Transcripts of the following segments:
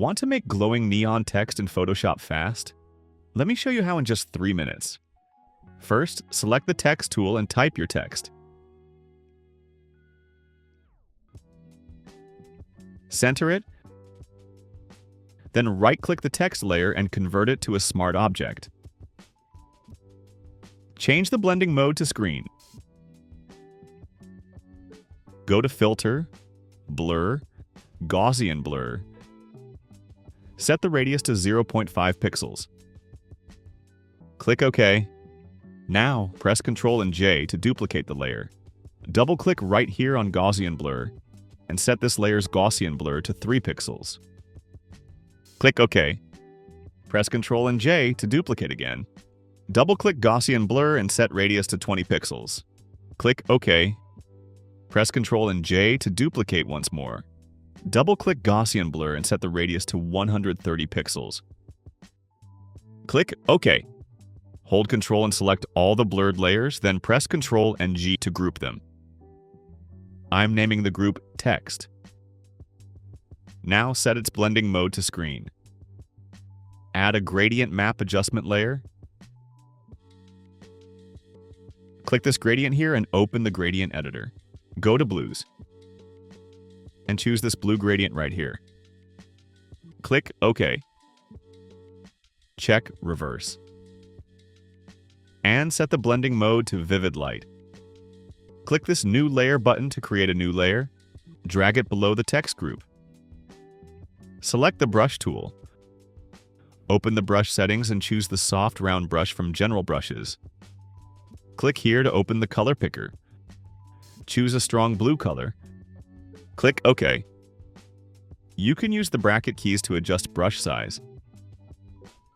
Want to make glowing neon text in Photoshop fast? Let me show you how in just 3 minutes. First, select the text tool and type your text. Center it, then right-click the text layer and convert it to a smart object. Change the blending mode to screen. Go to Filter, Blur, Gaussian Blur. Set the radius to 0.5 pixels. Click OK. Now, press Ctrl and J to duplicate the layer. Double-click right here on Gaussian Blur and set this layer's Gaussian blur to 3 pixels. Click OK. Press Ctrl and J to duplicate again. Double-click Gaussian Blur and set radius to 20 pixels. Click OK. Press Ctrl and J to duplicate once more. Double-click Gaussian Blur and set the radius to 130 pixels. Click OK. Hold Ctrl and select all the blurred layers, then press Ctrl and G to group them. I'm naming the group Text. Now set its blending mode to Screen. Add a gradient map adjustment layer. Click this gradient here and open the gradient editor. Go to Blues and choose this blue gradient right here. Click OK. Check Reverse. And set the blending mode to Vivid Light. Click this New Layer button to create a new layer. Drag it below the text group. Select the Brush tool. Open the brush settings and choose the soft round brush from General Brushes. Click here to open the color picker. Choose a strong blue color. Click OK. You can use the bracket keys to adjust brush size.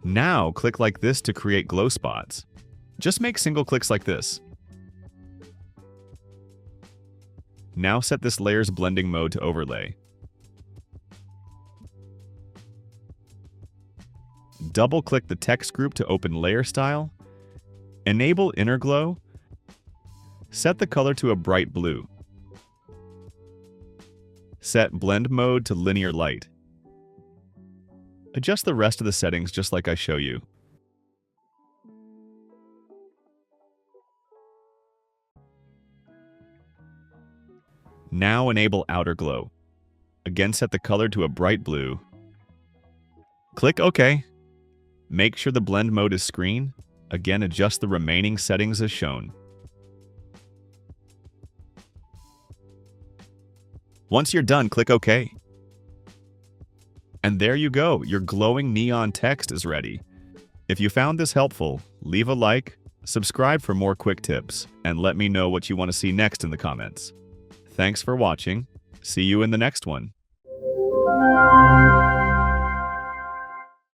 Now click like this to create glow spots. Just make single clicks like this. Now set this layer's blending mode to Overlay. Double-click the text group to open Layer Style. Enable Inner Glow. Set the color to a bright blue. Set Blend Mode to Linear Light. Adjust the rest of the settings just like I show you. Now enable Outer Glow. Again set the color to a bright blue. Click OK. Make sure the blend mode is Screen. Again adjust the remaining settings as shown. Once you're done, click OK. And there you go, your glowing neon text is ready. If you found this helpful, leave a like, subscribe for more quick tips, and let me know what you want to see next in the comments. Thanks for watching. See you in the next one.